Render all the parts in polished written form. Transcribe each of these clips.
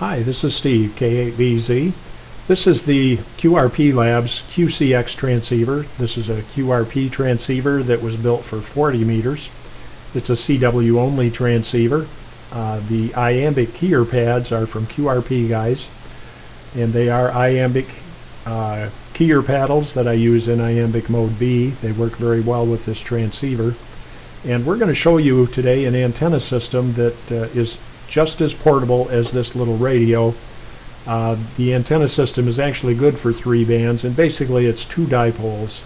Hi, this is Steve, K8VZ. This is the QRP Labs QCX transceiver. This is a QRP transceiver that was built for 40 meters. It's a CW only transceiver. The iambic keyer pads are from QRP guys, and they are iambic keyer paddles that I use in iambic mode B. They work very well with this transceiver. And we're going to show you today an antenna system that is just as portable as this little radio. The antenna system is actually good for 3 bands, and basically it's 2 dipoles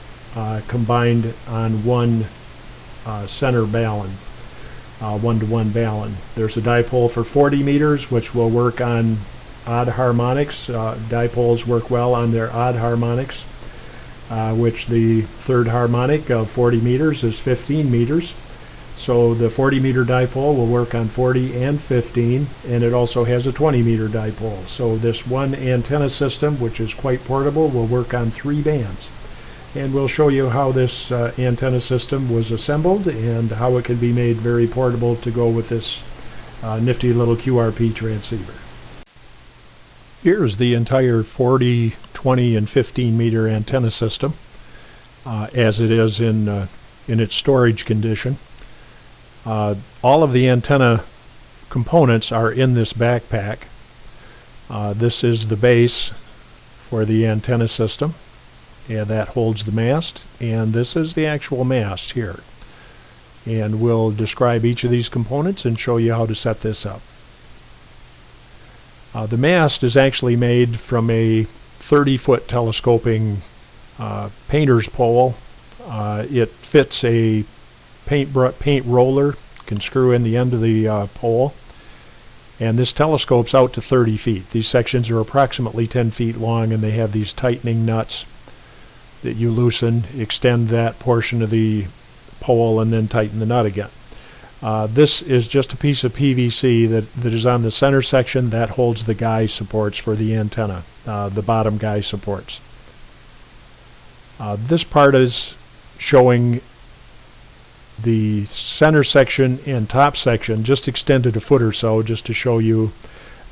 combined on one center balun, 1-to-1 balun. There's a dipole for 40 meters which will work on odd harmonics. Dipoles work well on their odd harmonics, which the third harmonic of 40 meters is 15 meters. So the 40 meter dipole will work on 40 and 15, and it also has a 20 meter dipole. So this one antenna system, which is quite portable, will work on 3 bands. And we'll show you how this antenna system was assembled and how it can be made very portable to go with this nifty little QRP transceiver. Here's the entire 40, 20, and 15 meter antenna system as it is in its storage condition. All of the antenna components are in this backpack. This is the base for the antenna system, and that holds the mast, and this is the actual mast here. And we'll describe each of these components and show you how to set this up. The mast is actually made from a 30-foot telescoping painter's pole. It fits a paint roller, can screw in the end of the pole, and this telescopes out to 30 feet. These sections are approximately 10 feet long, and they have these tightening nuts that you loosen, extend that portion of the pole, and then tighten the nut again. This is just a piece of PVC that is on the center section that holds the guy supports for the antenna, the bottom guy supports. This part is showing the center section and top section just extended a foot or so, just to show you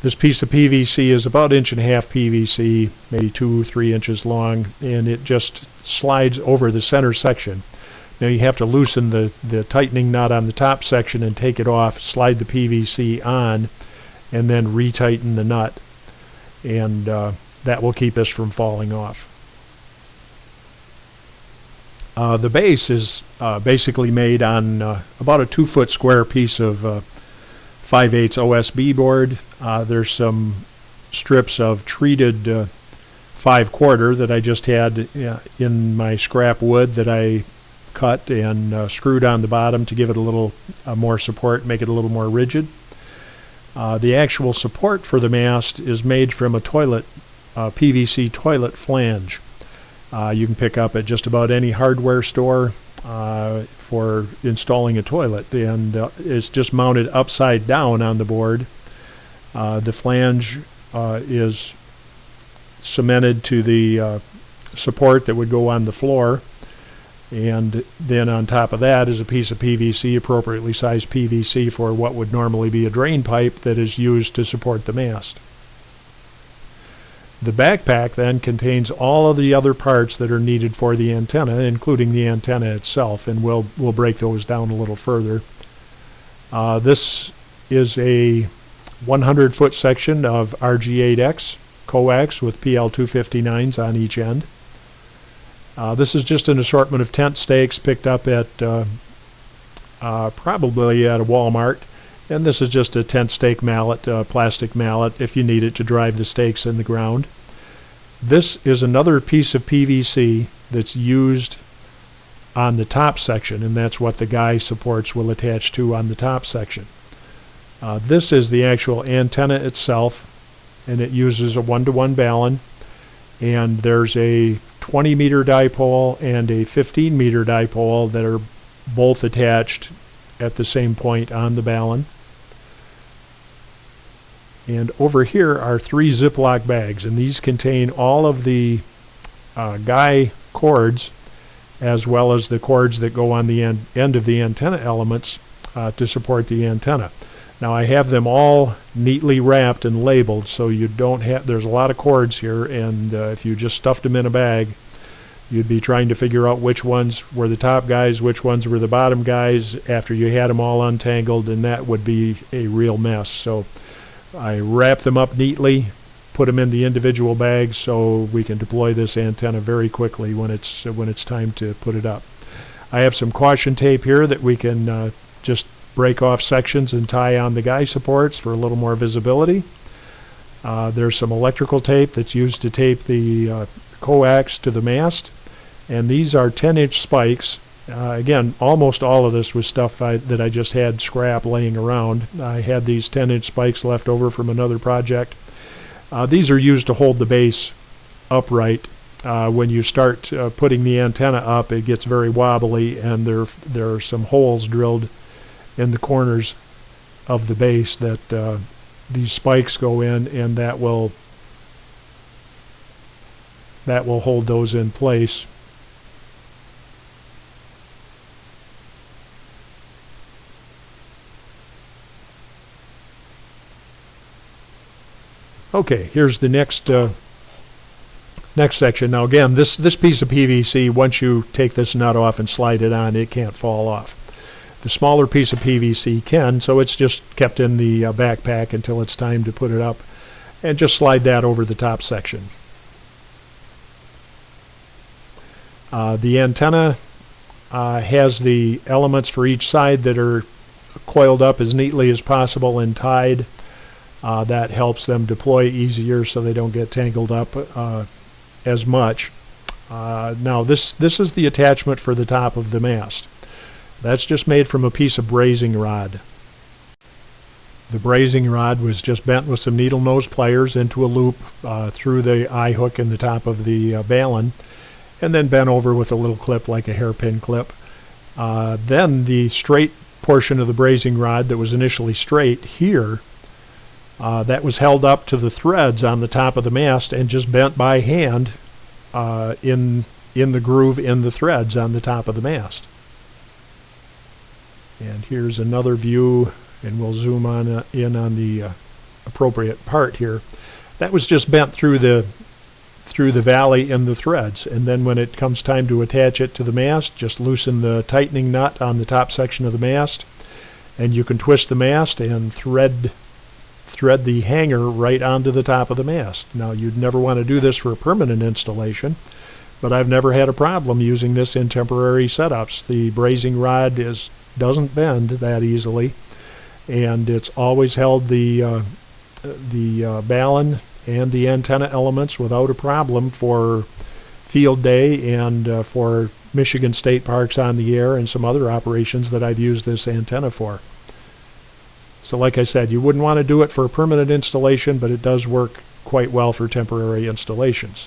this piece of PVC is about 1.5 inch PVC, maybe 2-3 inches long, and it just slides over the center section. Now you have to loosen the tightening nut on the top section and take it off, slide the PVC on, and then retighten the nut, and that will keep this from falling off. The base is basically made on about a 2-foot square piece of 5/8 OSB board. There's some strips of treated 5/4 that I just had in my scrap wood that I cut and screwed on the bottom to give it a little more support, make it a little more rigid. The actual support for the mast is made from a toilet, PVC toilet flange. You can pick up at just about any hardware store for installing a toilet, and it's just mounted upside down on the board. The flange is cemented to the support that would go on the floor, and then on top of that is a piece of PVC, appropriately sized PVC for what would normally be a drain pipe that is used to support the mast. The backpack then contains all of the other parts that are needed for the antenna, including the antenna itself, and we'll break those down a little further. This is a 100-foot section of RG8X coax with PL259s on each end. This is just an assortment of tent stakes picked up at probably at a Walmart. And this is just a tent stake mallet, plastic mallet, if you need it to drive the stakes in the ground. This is another piece of PVC that's used on the top section, and that's what the guy supports will attach to on the top section. This is the actual antenna itself, and it uses a 1-to-1 balun, and there's a 20 meter dipole and a 15 meter dipole that are both attached at the same point on the balun. And over here are 3 Ziploc bags, and these contain all of the guy cords as well as the cords that go on the end of the antenna elements to support the antenna. Now I have them all neatly wrapped and labeled, so you don't have, there's a lot of cords here, and if you just stuffed them in a bag, you'd be trying to figure out which ones were the top guys, which ones were the bottom guys after you had them all untangled, and that would be a real mess. So I wrap them up neatly, put them in the individual bags so we can deploy this antenna very quickly when it's time to put it up. I have some caution tape here that we can just break off sections and tie on the guy supports for a little more visibility. There's some electrical tape that's used to tape the coax to the mast, and these are 10-inch spikes. Again, almost all of this was stuff that I just had scrap laying around. I had these 10-inch spikes left over from another project. These are used to hold the base upright. When you start putting the antenna up, it gets very wobbly, and there are some holes drilled in the corners of the base that these spikes go in, and that will hold those in place. Okay, here's the next section. Now again, this piece of PVC, once you take this nut off and slide it on, it can't fall off. The smaller piece of PVC can, so it's just kept in the backpack until it's time to put it up, and just slide that over the top section. The antenna has the elements for each side that are coiled up as neatly as possible and tied. That helps them deploy easier so they don't get tangled up as much. Now this is the attachment for the top of the mast. That's just made from a piece of brazing rod. The brazing rod was just bent with some needle nose pliers into a loop through the eye hook in the top of the balun, and then bent over with a little clip like a hairpin clip. Then the straight portion of the brazing rod that was initially straight here, that was held up to the threads on the top of the mast and just bent by hand in the groove in the threads on the top of the mast. And here's another view, and we'll zoom in on the appropriate part here. That was just bent through the valley in the threads, and then when it comes time to attach it to the mast, just loosen the tightening nut on the top section of the mast, and you can twist the mast and thread the hanger right onto the top of the mast. Now you'd never want to do this for a permanent installation, but I've never had a problem using this in temporary setups. The brazing rod doesn't bend that easily, and it's always held the balun and the antenna elements without a problem for field day and for Michigan State Parks on the Air and some other operations that I've used this antenna for. So like I said, you wouldn't want to do it for a permanent installation, but it does work quite well for temporary installations.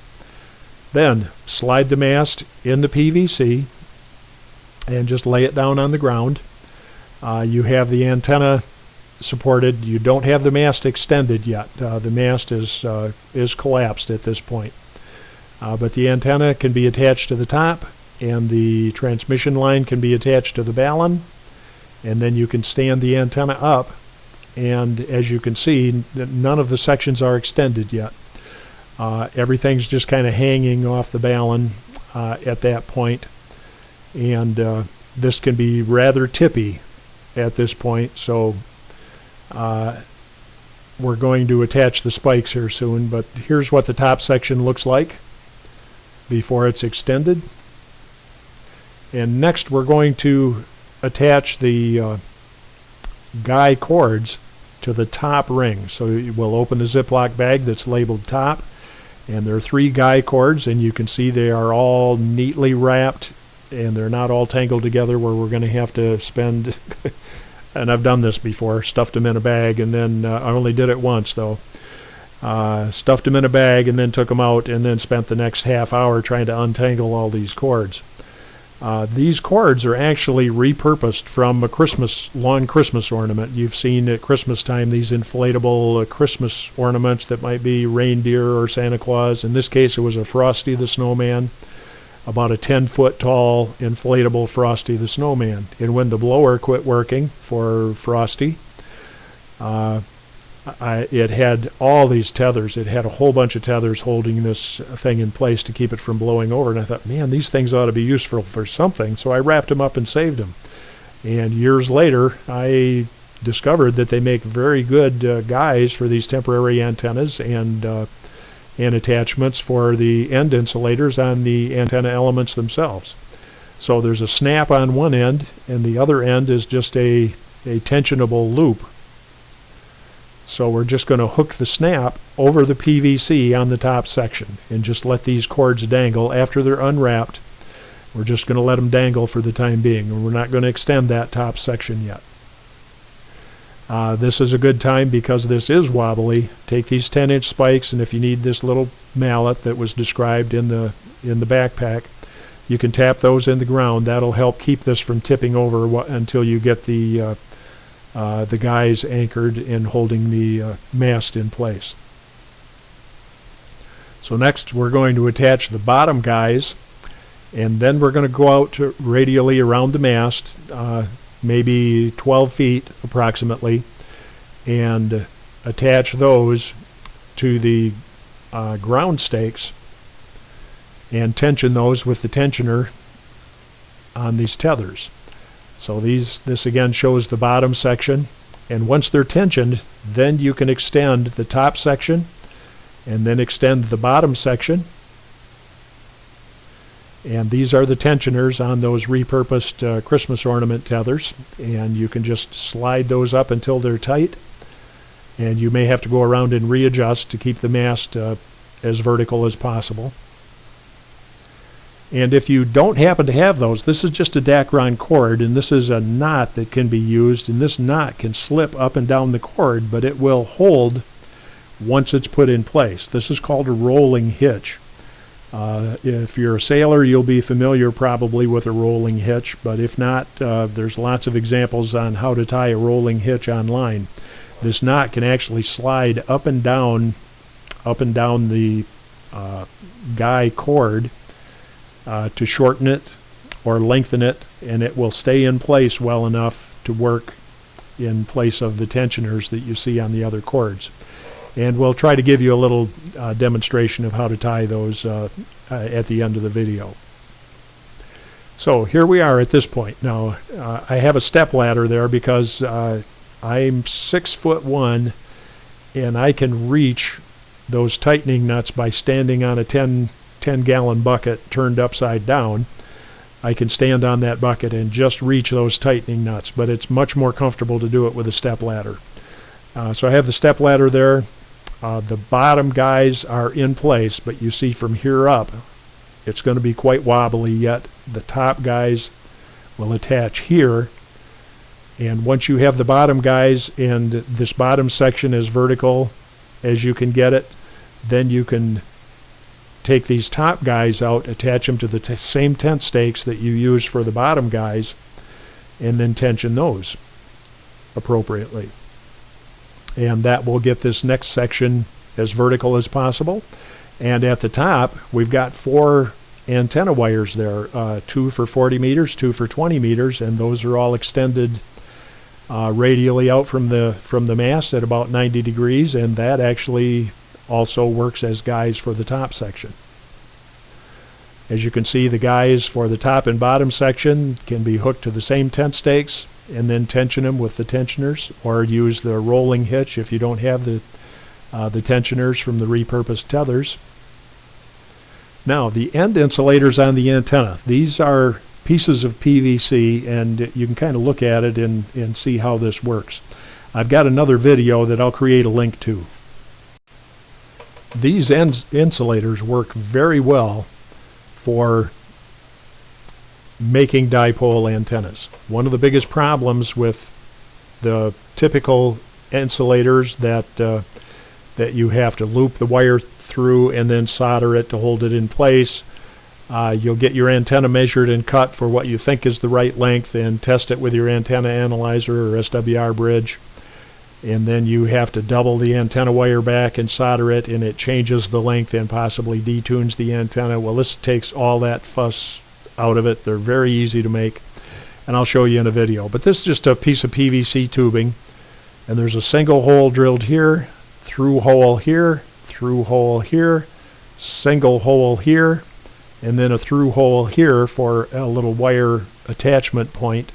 Then slide the mast in the PVC and just lay it down on the ground. You have the antenna supported. You don't have the mast extended yet. The mast is collapsed at this point. But the antenna can be attached to the top, and the transmission line can be attached to the balun, and then you can stand the antenna up, and as you can see, none of the sections are extended yet. Everything's just kind of hanging off the balun at that point, and this can be rather tippy at this point, so we're going to attach the spikes here soon, but here's what the top section looks like before it's extended. And next we're going to attach the guy cords to the top ring. So we'll open the Ziploc bag that's labeled top, and there are 3 guy cords, and you can see they are all neatly wrapped, and they're not all tangled together where we're going to have to spend and I've done this before, stuffed them in a bag, and then I only did it once though. Stuffed them in a bag and then took them out and then spent the next half hour trying to untangle all these cords. These cords are actually repurposed from a lawn Christmas ornament. You've seen at Christmas time these inflatable Christmas ornaments that might be reindeer or Santa Claus. In this case it was a Frosty the Snowman, about a 10-foot tall inflatable Frosty the Snowman. And when the blower quit working for Frosty, It had all these tethers. It had a whole bunch of tethers holding this thing in place to keep it from blowing over. And I thought, man, these things ought to be useful for something. So I wrapped them up and saved them. And years later, I discovered that they make very good guys for these temporary antennas and attachments for the end insulators on the antenna elements themselves. So there's a snap on one end, and the other end is just a tensionable loop. So we're just going to hook the snap over the PVC on the top section and just let these cords dangle. After they're unwrapped, we're just going to let them dangle for the time being, and we're not going to extend that top section yet. This is a good time because this is wobbly. Take these 10-inch spikes, and if you need this little mallet that was described in the backpack, you can tap those in the ground. That'll help keep this from tipping over until you get the guys anchored and holding the mast in place. So next we're going to attach the bottom guys, and then we're going to go out radially around the mast, maybe 12 feet approximately, and attach those to the ground stakes and tension those with the tensioner on these tethers. So this again shows the bottom section, and once they're tensioned, then you can extend the top section and then extend the bottom section. And these are the tensioners on those repurposed Christmas ornament tethers, and you can just slide those up until they're tight, and you may have to go around and readjust to keep the mast as vertical as possible. And if you don't happen to have those, this is just a Dacron cord, and this is a knot that can be used, and this knot can slip up and down the cord, but it will hold once it's put in place. This is called a rolling hitch. If you're a sailor, you'll be familiar probably with a rolling hitch, but if not, there's lots of examples on how to tie a rolling hitch online. This knot can actually slide up and down the guy cord to shorten it or lengthen it, and it will stay in place well enough to work in place of the tensioners that you see on the other cords. And we'll try to give you a little demonstration of how to tie those at the end of the video. So here we are at this point. Now I have a step ladder there because I'm 6'1", and I can reach those tightening nuts by standing on a 10-gallon bucket turned upside down. I can stand on that bucket and just reach those tightening nuts, but it's much more comfortable to do it with a step ladder. So I have the step ladder there. The bottom guys are in place, but you see from here up it's going to be quite wobbly yet. The top guys will attach here, and once you have the bottom guys and this bottom section as vertical as you can get it, then you can take these top guys out, attach them to the same tent stakes that you used for the bottom guys, and then tension those appropriately. And that will get this next section as vertical as possible. And at the top, we've got 4 antenna wires there, 2 for 40 meters, 2 for 20 meters, and those are all extended radially out from the mast at about 90 degrees, and that actually also works as guys for the top section. As you can see, the guys for the top and bottom section can be hooked to the same tent stakes and then tension them with the tensioners, or use the rolling hitch if you don't have the tensioners from the repurposed tethers. Now, the end insulators on the antenna, these are pieces of PVC, and you can kind of look at it and see how this works. I've got another video that I'll create a link to. These insulators work very well for making dipole antennas. One of the biggest problems with the typical insulators that you have to loop the wire through and then solder it to hold it in place. You'll get your antenna measured and cut for what you think is the right length and test it with your antenna analyzer or SWR bridge, and then you have to double the antenna wire back and solder it, and it changes the length and possibly detunes the antenna. Well, this takes all that fuss out of it. They're very easy to make, and I'll show you in a video. But this is just a piece of PVC tubing, And there's a single hole drilled here, through hole here, through hole here, single hole here, and then a through hole here for a little wire attachment point.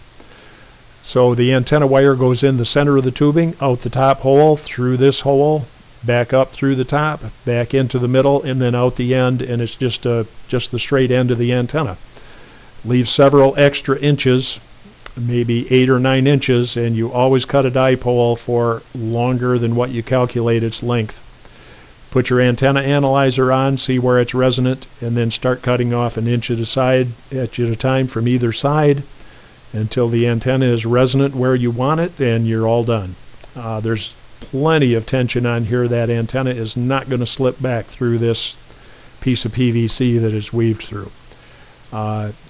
So the antenna wire goes in the center of the tubing, out the top hole, through this hole, back up through the top, back into the middle, and then out the end, and it's just the straight end of the antenna. Leave several extra inches, maybe 8 or 9 inches, and you always cut a dipole for longer than what you calculate its length. Put your antenna analyzer on, see where it's resonant, and then start cutting off an inch at a time from either side until the antenna is resonant where you want it, and you're all done. There's plenty of tension on here. That antenna is not going to slip back through this piece of PVC that is weaved through.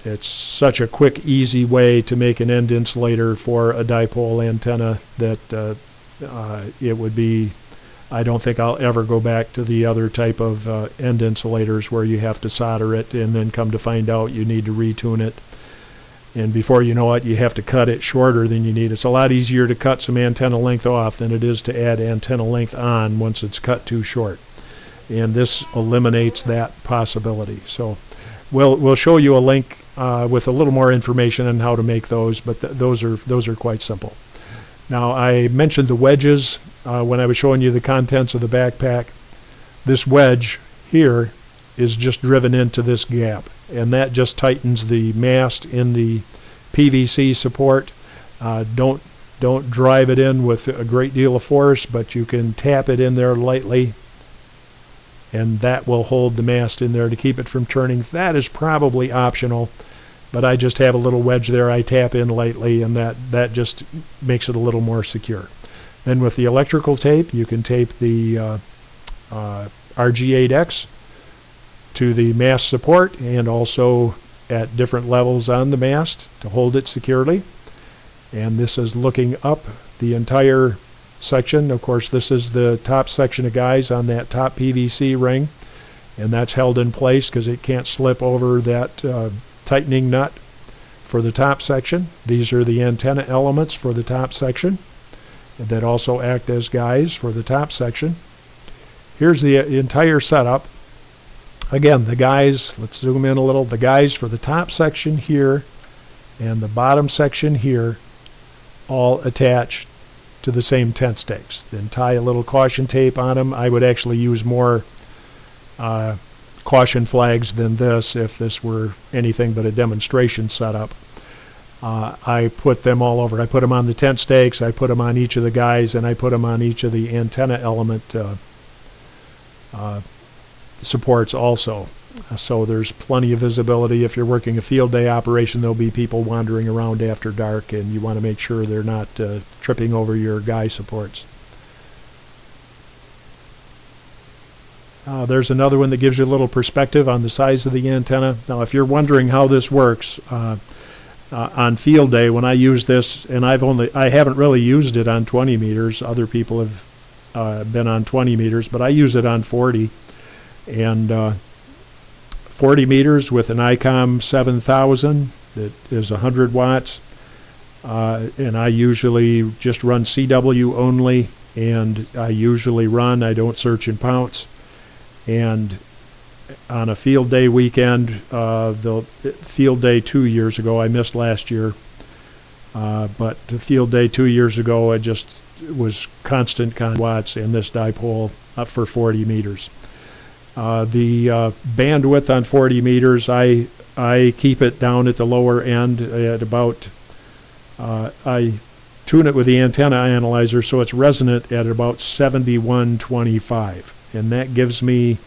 It's such a quick, easy way to make an end insulator for a dipole antenna that it would be, I don't think I'll ever go back to the other type of end insulators where you have to solder it and then come to find out you need to retune it. And before you know it, you have to cut it shorter than you need. It's a lot easier to cut some antenna length off than it is to add antenna length on once it's cut too short. And this eliminates that possibility. So we'll show you a link with a little more information on how to make those, but those are quite simple. Now, I mentioned the wedges when I was showing you the contents of the backpack. This wedge here is just driven into this gap, and that just tightens the mast in the PVC support. Don't drive it in with a great deal of force, but you can tap it in there lightly, and that will hold the mast in there to keep it from turning. That is probably optional, but I just have a little wedge there I tap in lightly, and that just makes it a little more secure. Then with the electrical tape, you can tape the RG8X to the mast support and also at different levels on the mast to hold it securely. And this is looking up the entire section. Of course, this is the top section of guys on that top PVC ring, and that's held in place because it can't slip over that tightening nut for the top section. These are the antenna elements for the top section that also act as guys for the top section. Here's the entire setup. Again, the guys, let's zoom in a little, the guys for the top section here and the bottom section here all attach to the same tent stakes. Then tie a little caution tape on them. I would actually use more caution flags than this if this were anything but a demonstration setup. I put them all over. I put them on the tent stakes, I put them on each of the guys, and I put them on each of the antenna element supports also. So there's plenty of visibility. If you're working a field day operation, there'll be people wandering around after dark, and you want to make sure they're not tripping over your guy supports. There's another one that gives you a little perspective on the size of the antenna. Now, if you're wondering how this works, on field day when I use this, and I haven't really used it on 20 meters. Other people have been on 20 meters, but I use it on 40. And 40 meters with an ICOM 7000 that is 100 watts, and I usually just run CW only, and I don't search and pounce. And on a field day weekend, the field day 2 years ago, I missed last year, but the field day 2 years ago, I just was constant watts in this dipole up for 40 meters. The bandwidth on 40 meters, I keep it down at the lower end at about, I tune it with the antenna analyzer so it's resonant at about 7125, and that gives me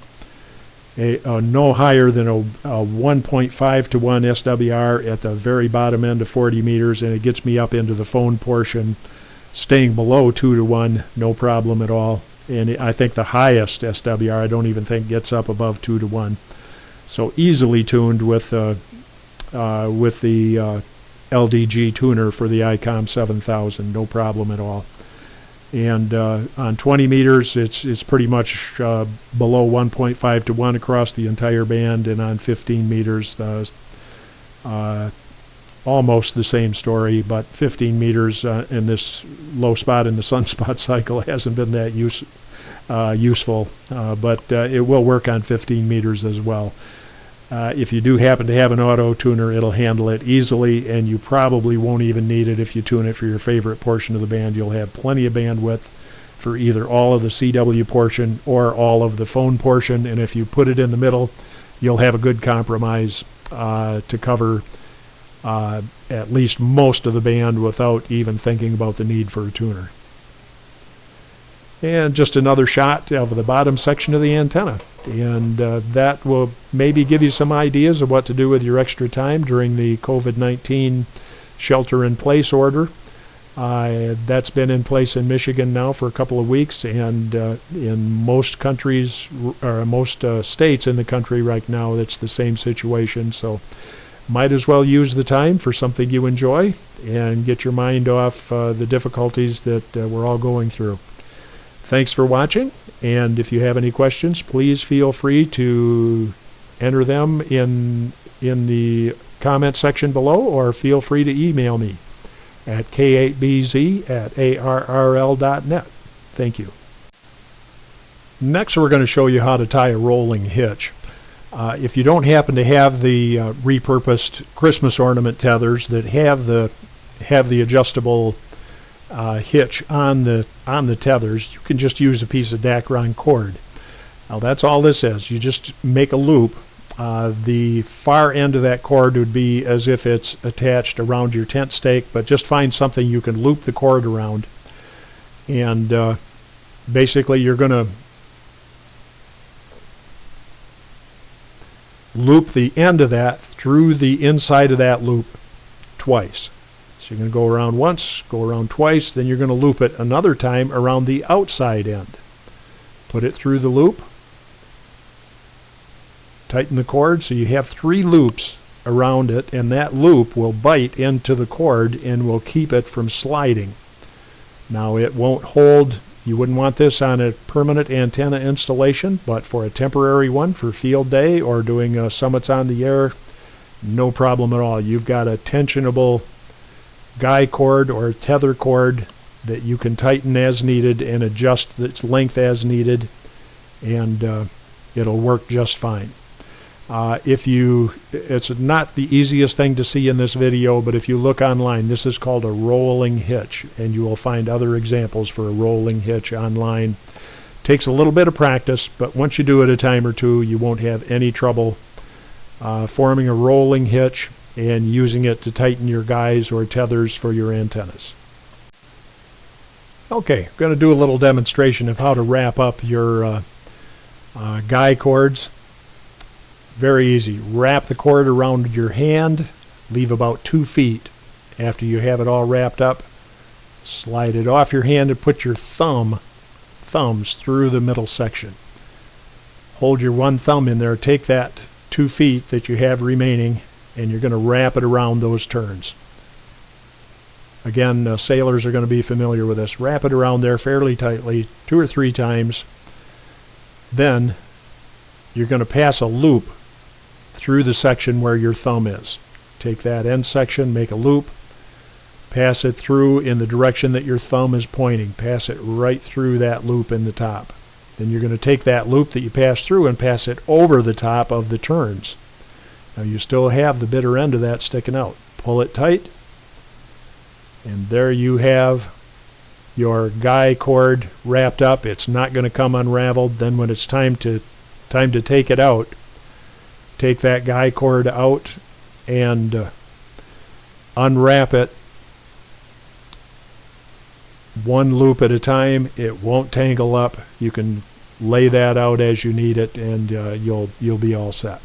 no higher than a 1.5 to 1 SWR at the very bottom end of 40 meters, and it gets me up into the phone portion, staying below 2 to 1, no problem at all. And I think the highest SWR I don't even think gets up above 2 to 1. So easily tuned with the LDG tuner for the ICOM 7000, no problem at all. And on 20 meters, it's pretty much below 1.5 to 1 across the entire band, and on 15 meters, almost the same story, but 15 meters in this low spot in the sunspot cycle hasn't been that useful, but it will work on 15 meters as well. If you do happen to have an auto tuner, it'll handle it easily, and you probably won't even need it if you tune it for your favorite portion of the band. You'll have plenty of bandwidth for either all of the CW portion or all of the phone portion, and if you put it in the middle, you'll have a good compromise to cover at least most of the band without even thinking about the need for a tuner. And just another shot of the bottom section of the antenna, and that will maybe give you some ideas of what to do with your extra time during the COVID-19 shelter-in-place order. That's been in place in Michigan now for a couple of weeks, and in most countries, or most states in the country right now, it's the same situation. So might as well use the time for something you enjoy and get your mind off the difficulties that we're all going through. Thanks for watching, and if you have any questions, please feel free to enter them in the comment section below, or feel free to email me at k8bz@arrl.net. Thank you. Next, we're going to show you how to tie a rolling hitch. If you don't happen to have the repurposed Christmas ornament tethers that have the adjustable hitch on the tethers, you can just use a piece of Dacron cord. Now that's all this is. You just make a loop. The far end of that cord would be as if it's attached around your tent stake, but just find something you can loop the cord around, and basically you're going to loop the end of that through the inside of that loop twice. So you're going to go around once, go around twice, then you're going to loop it another time around the outside end. Put it through the loop, tighten the cord so you have 3 loops around it, and that loop will bite into the cord and will keep it from sliding. Now it won't hold. You wouldn't want this on a permanent antenna installation, but for a temporary one for field day or doing summits on the air, no problem at all. You've got a tensionable guy cord or tether cord that you can tighten as needed and adjust its length as needed, and it'll work just fine. It's not the easiest thing to see in this video, but if you look online, this is called a rolling hitch, and you will find other examples for a rolling hitch online. Takes a little bit of practice, but once you do it a time or two, you won't have any trouble forming a rolling hitch and using it to tighten your guys or tethers for your antennas. Okay, I'm going to do a little demonstration of how to wrap up your guy cords. Very easy. Wrap the cord around your hand, leave about 2 feet. After you have it all wrapped up, slide it off your hand and put your thumbs through the middle section. Hold your one thumb in there, take that 2 feet that you have remaining, and you're going to wrap it around those turns. Again, sailors are going to be familiar with this. Wrap it around there fairly tightly 2 or 3 times. Then you're going to pass a loop through the section where your thumb is. Take that end section, make a loop, pass it through in the direction that your thumb is pointing. Pass it right through that loop in the top. Then you're going to take that loop that you passed through and pass it over the top of the turns. Now you still have the bitter end of that sticking out. Pull it tight, and there you have your guy cord wrapped up. It's not going to come unraveled. Then when it's time to take it out, take that guy cord out and unwrap it one loop at a time. It won't tangle up. You can lay that out as you need it, and you'll be all set.